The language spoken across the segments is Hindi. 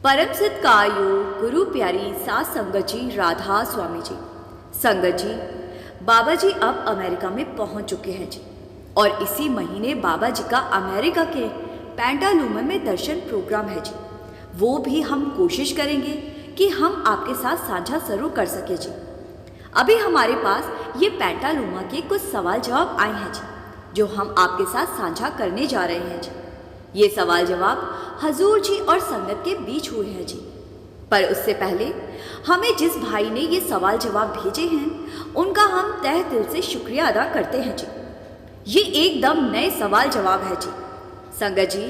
परम सत्कायो गुरु प्यारी सात संगत जी, राधा स्वामी जी। संगत जी, बाबा जी अब अमेरिका में पहुंच चुके हैं जी, और इसी महीने बाबा जी का अमेरिका के पेंटालूमा में दर्शन प्रोग्राम है जी। वो भी हम कोशिश करेंगे कि हम आपके साथ साझा जरूर कर सके जी। अभी हमारे पास ये पेंटालूमा के कुछ सवाल जवाब आए हैं जी, जो हम आपके साथ साझा करने जा रहे हैं जी। ये सवाल जवाब हजूर जी और संगत के बीच हुए हैं जी। पर उससे पहले हमें जिस भाई ने ये सवाल जवाब भेजे हैं उनका हम तहे दिल से शुक्रिया अदा करते हैं जी। ये एकदम नए सवाल जवाब है जी। संगत जी,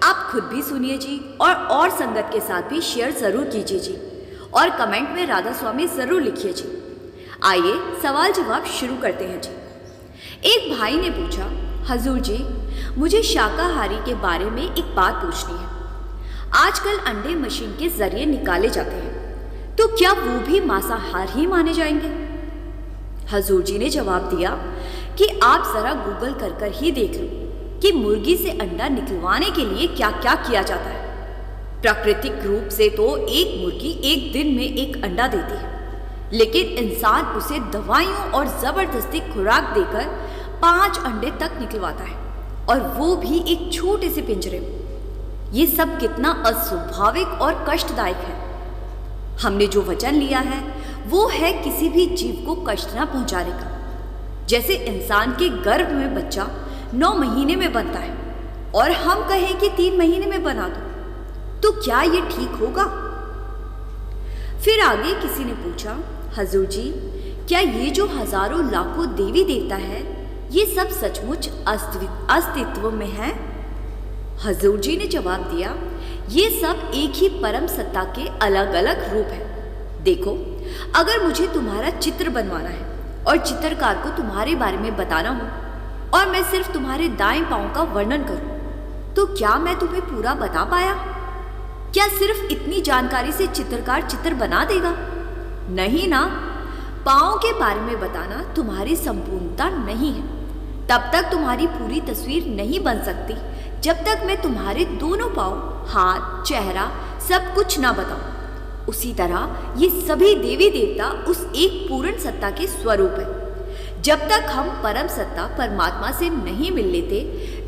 आप खुद भी सुनिए जी, और संगत के साथ भी शेयर ज़रूर कीजिए जी, और कमेंट में राधा स्वामी ज़रूर लिखिए जी। आइए सवाल जवाब शुरू करते हैं जी। एक भाई ने पूछा, हजूर जी मुझे शाकाहारी के बारे में एक बात पूछनी है। आजकल अंडे मशीन के जरिए निकाले जाते हैं, तो क्या वो भी मांसाहार ही माने जाएंगे? हजूर जी ने जवाब दिया कि आप जरा गूगल कर ही देख लो कि मुर्गी से अंडा निकलवाने के लिए क्या क्या किया जाता है। प्राकृतिक रूप से तो एक मुर्गी एक दिन में एक अंडा देती है, लेकिन इंसान उसे दवाइयों और जबरदस्ती खुराक देकर 5 अंडे तक निकलवाता है, और वो भी एक छोटे से पिंजरे में। ये सब कितना अस्वाभाविक और कष्टदायक है। हमने जो वचन लिया है वो है किसी भी जीव को कष्ट न पहुंचाने का। जैसे इंसान के गर्भ में बच्चा 9 महीने में बनता है और हम कहें कि 3 महीने में बना दो, तो क्या ये ठीक होगा? फिर आगे किसी ने पूछा, हजूर जी क्या ये जो हजारों लाखों देवी देवता है ये सब सचमुच अस्तित्व में है? हजूर जी ने जवाब दिया, ये सब एक ही परम सत्ता के अलग अलग रूप हैं। देखो, अगर मुझे तुम्हारा चित्र बनवाना है और चित्रकार को तुम्हारे बारे में बताना हो और मैं सिर्फ तुम्हारे दाएं पांव का वर्णन करूं, तो क्या मैं तुम्हें पूरा बता पाया? क्या सिर्फ इतनी जानकारी से चित्रकार चित्र बना देगा? नहीं ना। पांव के बारे में बताना तुम्हारी संपूर्णता नहीं है। तब तक तुम्हारी पूरी तस्वीर नहीं बन सकती जब तक मैं तुम्हारे दोनों पांव, हाथ, चेहरा सब कुछ ना बताऊं। उसी तरह ये सभी देवी देवता उस एक पूर्ण सत्ता के स्वरूप है। जब तक हम परम सत्ता परमात्मा से नहीं मिल लेते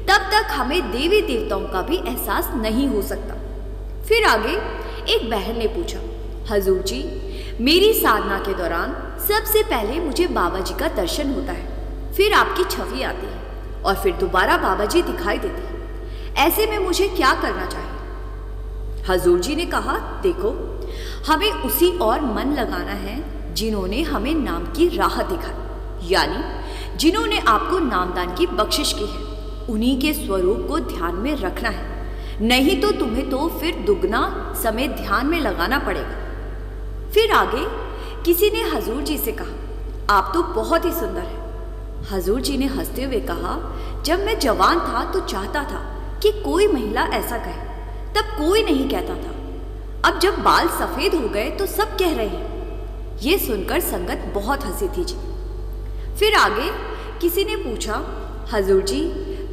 तब तक हमें देवी देवताओं का भी एहसास नहीं हो सकता। फिर आगे एक बहन ने पूछा, हजूर जी मेरी साधना के दौरान सबसे पहले मुझे बाबा जी का दर्शन होता है, फिर आपकी छवि आती है और फिर दोबारा बाबा जी दिखाई देते हैं। ऐसे में मुझे क्या करना चाहिए? हजूर जी ने कहा, देखो हमें उसी और मन लगाना है जिन्होंने हमें नाम की राह दिखाई, यानी जिन्होंने आपको नामदान की बख्शिश की है। उन्हीं के स्वरूप को ध्यान में रखना है, नहीं तो तुम्हें तो फिर दुगना समय ध्यान में लगाना पड़ेगा। फिर आगे किसी ने हजूर जी से कहा, आप तो बहुत ही सुंदर है। हजूर जी ने हंसते हुए कहा, जब मैं जवान था तो चाहता था कि कोई महिला ऐसा कहे, तब कोई नहीं कहता था। अब जब बाल सफेद हो गए तो सब कह रहे हैं। ये सुनकर संगत बहुत हंसी थी जी। फिर आगे किसी ने पूछा, हजूर जी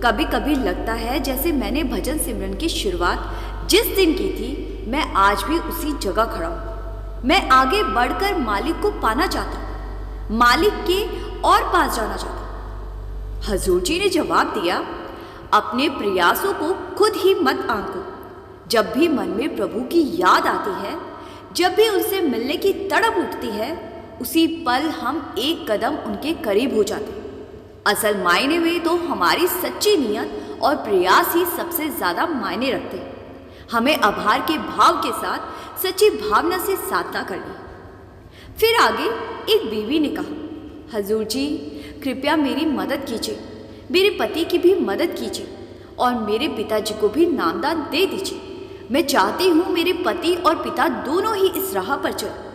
कभी कभी लगता है जैसे मैंने भजन सिमरन की शुरुआत जिस दिन की थी मैं आज भी उसी जगह खड़ा हूं। मैं आगे बढ़कर मालिक को पाना चाहता हूं, मालिक के और पास जाना चाहता हूं। हजूर जी ने जवाब दिया, अपने प्रयासों को खुद ही मत आंको। जब भी मन में प्रभु की याद आती है, जब भी उनसे मिलने की तड़प उठती है, उसी पल हम एक कदम उनके करीब हो जाते हैं। असल मायने में तो हमारी सच्ची नियत और प्रयास ही सबसे ज्यादा मायने रखते हैं। हमें आभार के भाव के साथ सच्ची भावना से साधना करनी है। फिर आगे एक बीवी ने कहा, हजूर जी कृपया मेरी मदद कीजिए, मेरे पति की भी मदद कीजिए और मेरे पिताजी को भी नामदान दे दीजिए। मैं चाहती हूँ मेरे पति और पिता दोनों ही इस राह पर चलें।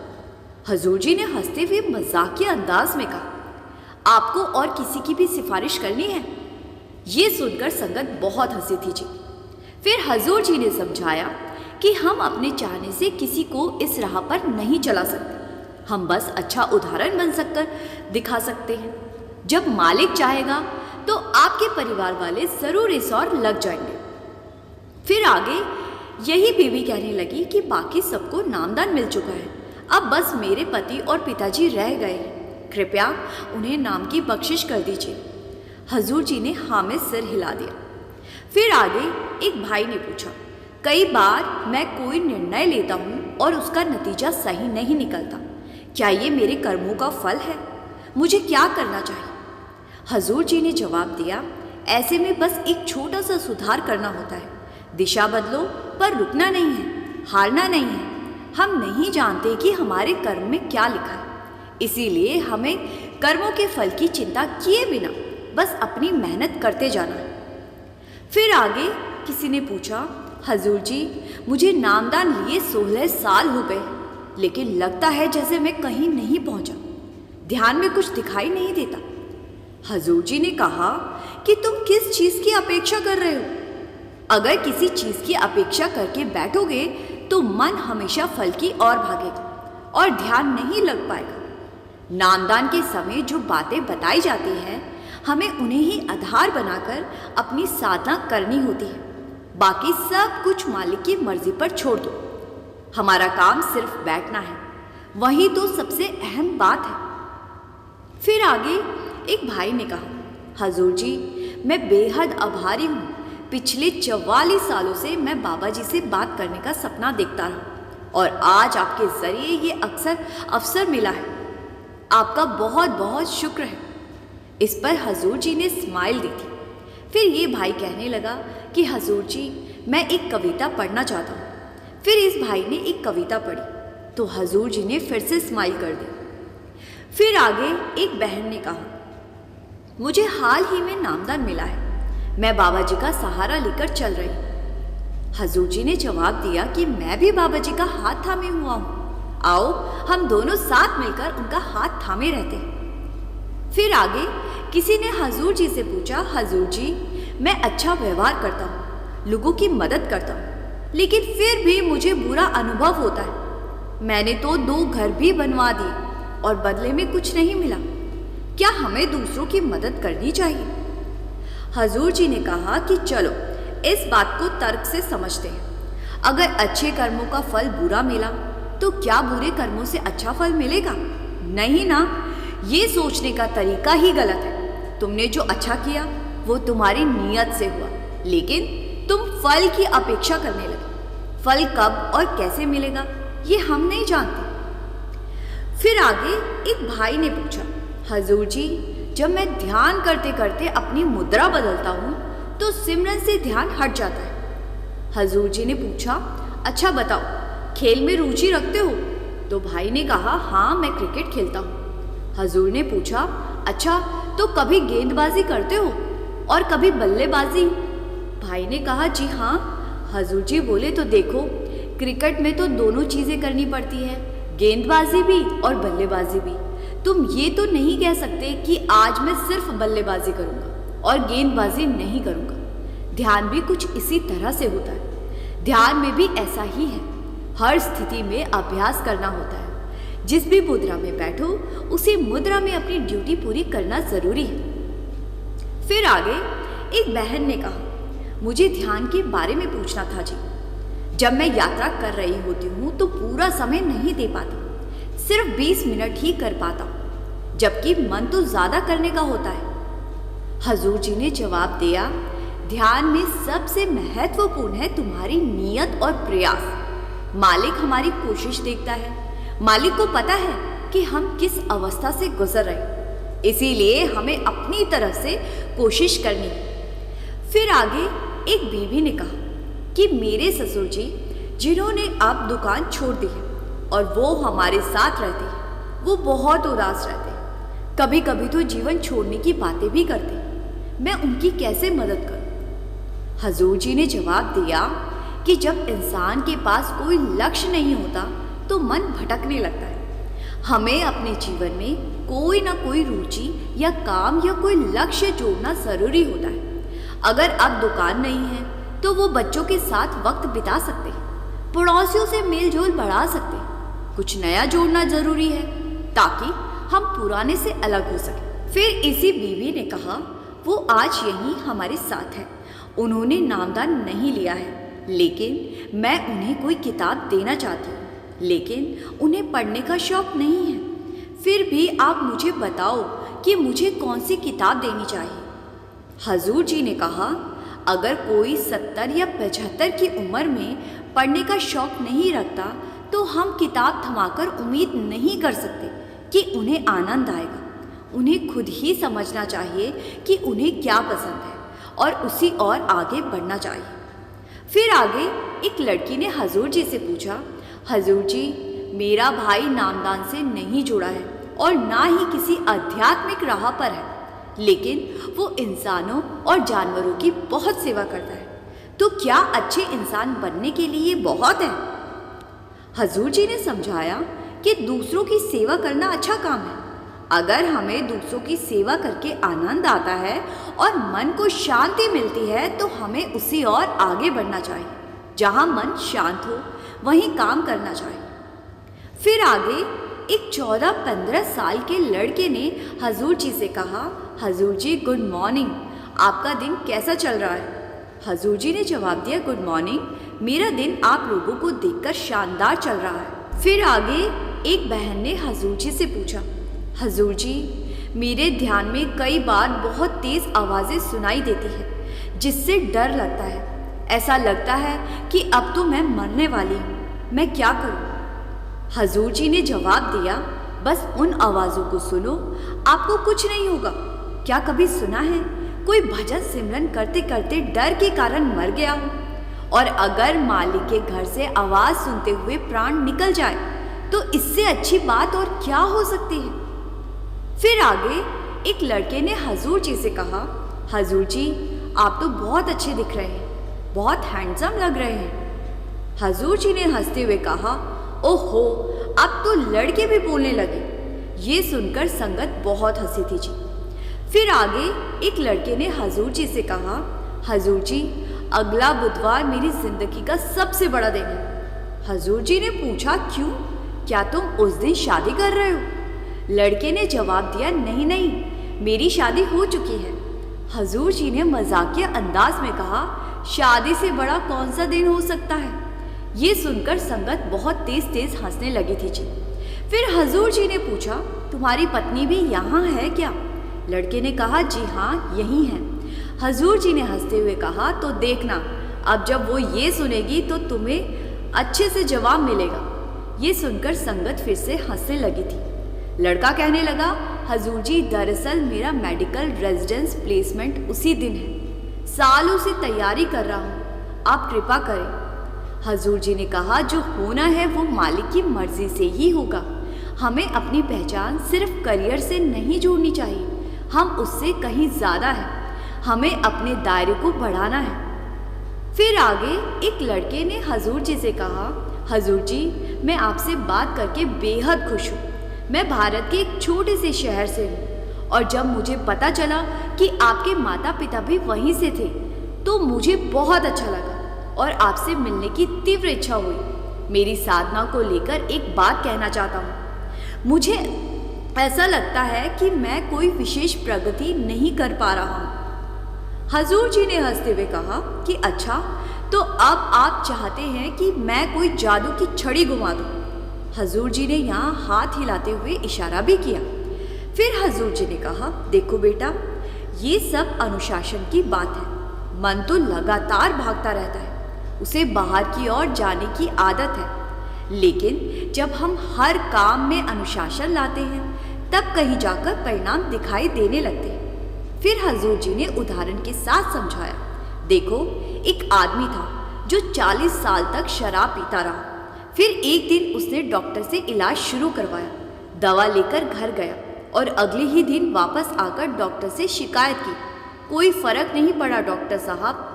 हजूर जी ने हंसते हुए मजाकिया अंदाज में कहा, आपको और किसी की भी सिफारिश करनी है? ये सुनकर संगत बहुत हंसी थी जी। फिर हजूर जी ने समझाया कि हम अपने चाहने से किसी को इस राह पर नहीं चला सकते, हम बस अच्छा उदाहरण बन सककर दिखा सकते हैं। जब मालिक चाहेगा तो आपके परिवार वाले जरूर इस ओर लग जाएंगे। फिर आगे यही बीवी कहने लगी कि बाकी सबको नामदान मिल चुका है, अब बस मेरे पति और पिताजी रह गए हैं, कृपया उन्हें नाम की बख्शिश कर दीजिए। हजूर जी ने हाँ में सिर हिला दिया। फिर आगे एक भाई ने पूछा, कई बार मैं कोई निर्णय लेता हूँ और उसका नतीजा सही नहीं निकलता, क्या ये मेरे कर्मों का फल है? मुझे क्या करना चाहिए? हजूर जी ने जवाब दिया, ऐसे में बस एक छोटा सा सुधार करना होता है। दिशा बदलो पर रुकना नहीं है, हारना नहीं है। हम नहीं जानते कि हमारे कर्म में क्या लिखा है, इसीलिए हमें कर्मों के फल की चिंता किए बिना बस अपनी मेहनत करते जाना है। फिर आगे किसी ने पूछा, हजूर जी मुझे नामदान लिए 16 साल हो गए, लेकिन लगता है जैसे मैं कहीं नहीं पहुंचा, ध्यान में कुछ दिखाई नहीं देता। हजूर जी ने कहा कि तुम किस चीज़ की अपेक्षा कर रहे हो? अगर किसी चीज़ की अपेक्षा करके बैठोगे तो मन हमेशा फल की ओर भागेगा और ध्यान नहीं लग पाएगा। नामदान के समय जो बातें बताई जाती हैं, हमें उन्हें ही आधार बनाकर अपनी साधना करनी होती है। बाकी सब कुछ मालिक की मर्जी पर छोड़ दो। हमारा काम सिर्फ बैठना है, वही तो सबसे अहम बात है। फिर आगे एक भाई ने कहा, हजूर जी मैं बेहद आभारी हूँ, पिछले 44 सालों से मैं बाबा जी से बात करने का सपना देखता रहा और आज आपके ज़रिए ये अवसर मिला है। आपका बहुत बहुत शुक्र है। इस पर हजूर जी ने स्माइल दी थी। फिर ये भाई कहने लगा कि हजूर जी मैं एक कविता पढ़ना चाहता हूँ। फिर इस भाई ने एक कविता पढ़ी तो हजूर जी ने फिर से स्माइल कर दी। फिर आगे एक बहन ने कहा, मुझे हाल ही में नामदान मिला है, मैं बाबा जी का सहारा लेकर चल रही हूँ। हजूर जी ने जवाब दिया कि मैं भी बाबा जी का हाथ थामे हुआ हूँ, आओ हम दोनों साथ मिलकर उनका हाथ थामे रहते हैं। फिर आगे किसी ने हजूर जी से पूछा, हजूर जी मैं अच्छा व्यवहार करता हूँ, लोगों की मदद करता हूँ, लेकिन फिर भी मुझे बुरा अनुभव होता है। मैंने तो 2 घर भी बनवा दिए और बदले में कुछ नहीं मिला, क्या हमें दूसरों की मदद करनी चाहिए? हजूर जी ने कहा कि चलो इस बात को तर्क से समझते हैं। अगर अच्छे कर्मों का फल बुरा मिला तो क्या बुरे कर्मों से अच्छा फल मिलेगा? नहीं ना, ये सोचने का तरीका ही गलत है। तुमने जो अच्छा किया वो तुम्हारी नीयत से हुआ, लेकिन तुम फल की अपेक्षा करने लगे। फल कब और कैसे मिलेगा ये हम नहीं जानते। फिर आगे एक भाई ने पूछा, हजूर जी जब मैं ध्यान करते करते अपनी मुद्रा बदलता हूँ तो सिमरन से ध्यान हट जाता है। हजूर जी ने पूछा, अच्छा बताओ खेल में रुचि रखते हो? तो भाई ने कहा, हाँ मैं क्रिकेट खेलता हूँ। हजूर ने पूछा, अच्छा तो कभी गेंदबाजी करते हो और कभी बल्लेबाजी? भाई ने कहा, जी हाँ। हजूर जी बोले, तो देखो क्रिकेट में तो दोनों चीज़ें करनी पड़ती है, गेंदबाजी भी और बल्लेबाजी भी। तुम ये तो नहीं कह सकते कि आज मैं सिर्फ बल्लेबाजी करूंगा और गेंदबाजी नहीं करूंगा। ध्यान भी कुछ इसी तरह से होता है। ध्यान में भी ऐसा ही है, हर स्थिति में अभ्यास करना होता है। जिस भी मुद्रा में बैठो उसी मुद्रा में अपनी ड्यूटी पूरी करना जरूरी है। फिर आगे एक बहन ने कहा, मुझे ध्यान के बारे में पूछना था जी। जब मैं यात्रा कर रही होती हूँ तो पूरा समय नहीं दे पाती, सिर्फ 20 मिनट ही कर पाता हूँ, जबकि मन तो ज्यादा करने का होता है। हजूर जी ने जवाब दिया, ध्यान में सबसे महत्वपूर्ण है तुम्हारी नीयत और प्रयास। मालिक हमारी कोशिश देखता है, मालिक को पता है कि हम किस अवस्था से गुजर रहे, इसीलिए हमें अपनी तरफ से कोशिश करनी है। फिर आगे एक बीवी ने कहा कि मेरे ससुर जी जिन्होंने अब दुकान छोड़ दी है और वो हमारे साथ रहते हैं, वो बहुत उदास रहते हैं, कभी कभी तो जीवन छोड़ने की बातें भी करते हैं। मैं उनकी कैसे मदद करूं? हजूर जी ने जवाब दिया कि जब इंसान के पास कोई लक्ष्य नहीं होता तो मन भटकने लगता है। हमें अपने जीवन में कोई ना कोई रुचि या काम या कोई लक्ष्य जोड़ना जरूरी होता है। अगर अब दुकान नहीं है तो वो बच्चों के साथ वक्त बिता सकते हैं, पड़ोसियों से मेल जोल बढ़ा सकते हैं। कुछ नया जोड़ना जरूरी है ताकि हम पुराने से अलग हो सके। फिर इसी बीवी ने कहा, वो आज यहीं हमारे साथ है, उन्होंने नामदान नहीं लिया है, लेकिन मैं उन्हें कोई किताब देना चाहती हूँ, लेकिन उन्हें पढ़ने का शौक़ नहीं है। फिर भी आप मुझे बताओ कि मुझे कौन सी किताब देनी चाहिए। हजूर जी ने कहा, अगर कोई 70 या 75 की उम्र में पढ़ने का शौक़ नहीं रखता तो हम किताब थमाकर उम्मीद नहीं कर सकते कि उन्हें आनंद आएगा। उन्हें खुद ही समझना चाहिए कि उन्हें क्या पसंद है और उसी और आगे बढ़ना चाहिए। फिर आगे एक लड़की ने हजूर जी से पूछा, हजूर जी, मेरा भाई नामदान से नहीं जुड़ा है और ना ही किसी आध्यात्मिक राह पर है, लेकिन वो इंसानों और जानवरों की बहुत सेवा करता है, तो क्या अच्छे इंसान बनने के लिए बहुत है? हजूर जी ने समझाया कि दूसरों की सेवा करना अच्छा काम है। अगर हमें दूसरों की सेवा करके आनंद आता है और मन को शांति मिलती है तो हमें उसी और आगे बढ़ना चाहिए। जहाँ मन शांत हो वहीं काम करना चाहिए। फिर आगे एक 14-15 साल के लड़के ने हजूर जी से कहा, हजूर जी गुड मॉर्निंग, आपका दिन कैसा चल रहा है? हजूर जी ने जवाब दिया, गुड मॉर्निंग, मेरा दिन आप लोगों को देखकर शानदार चल रहा है। फिर आगे एक बहन ने हजूर जी से पूछा, हजूर जी, मेरे ध्यान में कई बार बहुत तेज़ आवाज़ें सुनाई देती है जिससे डर लगता है। ऐसा लगता है कि अब तो मैं मरने वाली हूँ, मैं क्या करूँ? हजूर जी ने जवाब दिया, बस उन आवाज़ों को सुनो, आपको कुछ नहीं होगा। क्या कभी सुना है कोई भजन सिमरन करते करते डर के कारण मर गया हो? और अगर मालिक के घर से आवाज़ सुनते हुए प्राण निकल जाए तो इससे अच्छी बात और क्या हो सकती है? फिर आगे एक लड़के ने हजूर जी से कहा, हजूर जी, आप तो बहुत अच्छे दिख रहे हैं, बहुत हैंडसम लग रहे हैं। हजूर जी ने हंसते हुए कहा, ओहो, अब तो लड़के भी बोलने लगे। ये सुनकर संगत बहुत हंसी थी जी। फिर आगे एक लड़के ने हजूर जी से कहा, हजूर जी, अगला बुधवार मेरी ज़िंदगी का सबसे बड़ा दिन है। हजूर जी ने पूछा, क्यों, क्या तुम उस दिन शादी कर रहे हो? लड़के ने जवाब दिया, नहीं नहीं, मेरी शादी हो चुकी है। हजूर जी ने मजाकिया अंदाज में कहा, शादी से बड़ा कौन सा दिन हो सकता है? ये सुनकर संगत बहुत तेज तेज हंसने लगी थी जी। फिर हजूर जी ने पूछा, तुम्हारी पत्नी भी यहाँ है क्या? लड़के ने कहा, जी हाँ, यही है। हजूर जी ने हंसते हुए कहा, तो देखना, अब जब वो ये सुनेगी तो तुम्हें अच्छे से जवाब मिलेगा। ये सुनकर संगत फिर से हंसने लगी थी। लड़का कहने लगा, हजूर जी, दरअसल मेरा मेडिकल रेजिडेंस प्लेसमेंट उसी दिन है, सालों से तैयारी कर रहा हूँ, आप कृपा करें। हजूर जी ने कहा, जो होना है वो मालिक की मर्जी से ही होगा। हमें अपनी पहचान सिर्फ करियर से नहीं जोड़नी चाहिए, हम उससे कहीं ज़्यादा हैं, हमें अपने दायरे को बढ़ाना है। फिर आगे एक लड़के ने हजूर जी से कहा, हजूर जी, मैं आपसे बात करके बेहद खुश हूँ। मैं भारत के एक छोटे से शहर से हूँ और जब मुझे पता चला कि आपके माता पिता भी वहीं से थे तो मुझे बहुत अच्छा लगा और आपसे मिलने की तीव्र इच्छा हुई। मेरी साधना को लेकर एक बात कहना चाहता हूँ। मुझे ऐसा लगता है कि मैं कोई विशेष प्रगति नहीं कर पा रहा हूँ। हजूर जी ने हंसते हुए कहा कि अच्छा, तो अब आप चाहते हैं कि मैं कोई जादू की छड़ी घुमा दूँ? हजूर जी ने यहाँ हाथ हिलाते हुए इशारा भी किया। फिर हजूर जी ने कहा, देखो बेटा, ये सब अनुशासन की बात है। मन तो लगातार भागता रहता है, उसे बाहर की ओर जाने की आदत है, लेकिन जब हम हर काम में अनुशासन लाते हैं तब कहीं जाकर परिणाम दिखाई देने लगते हैं। फिर हजूर जी ने उदाहरण के साथ समझाया, देखो, एक आदमी था जो 40 साल तक शराब पीता रहा। फिर एक दिन उसने डॉक्टर से इलाज शुरू करवाया, दवा लेकर घर गया और अगले ही दिन वापस आकर डॉक्टर से शिकायत की। कोई फर्क नहीं पड़ा डॉक्टर साहब।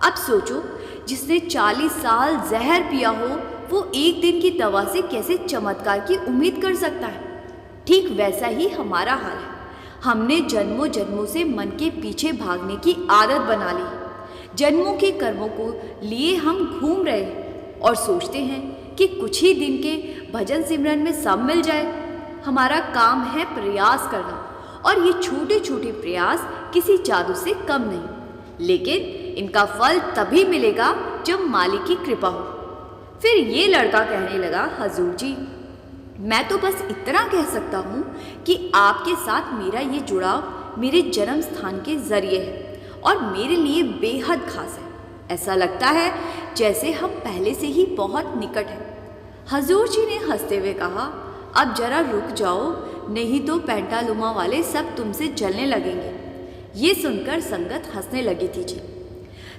अब सोचो, जिसने 40 साल जहर पिया हो वो एक दिन की दवा से कैसे चमत्कार की उम्मीद कर सकता है? ठीक वैसा ही हमारा हाल है। हमने जन्मों जन्मों से मन के पीछे भागने की आदत बना ली है। जन्मों के कर्मों को लिए हम घूम रहे हैं और सोचते हैं कि कुछ ही दिन के भजन सिमरन में सब मिल जाए। हमारा काम है प्रयास करना, और ये छोटे छोटे प्रयास किसी जादू से कम नहीं, लेकिन इनका फल तभी मिलेगा जब मालिक की कृपा हो। फिर ये लड़का कहने लगा, हजूर जी, मैं तो बस इतना कह सकता हूँ कि आपके साथ मेरा ये जुड़ाव मेरे जन्म स्थान के जरिए है और मेरे लिए बेहद खास है। ऐसा लगता है जैसे हम पहले से ही बहुत निकट हैं। हजूर जी ने हंसते हुए कहा, अब जरा रुक जाओ, नहीं तो पेंटालुमा वाले सब तुमसे जलने लगेंगे। ये सुनकर संगत हंसने लगी थी जी।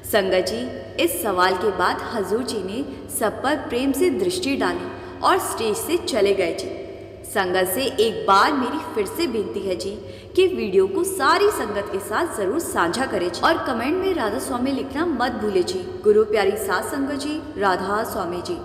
संगत जी, इस सवाल के बाद हजूर जी ने सब पर प्रेम से दृष्टि डाली और स्टेज से चले गए जी। संगत से एक बार मेरी फिर से विनती है जी कि वीडियो को सारी संगत के साथ ज़रूर साझा करें जी और कमेंट में राधा स्वामी लिखना मत भूले जी। गुरु प्यारी सात संगत जी, राधा स्वामी जी।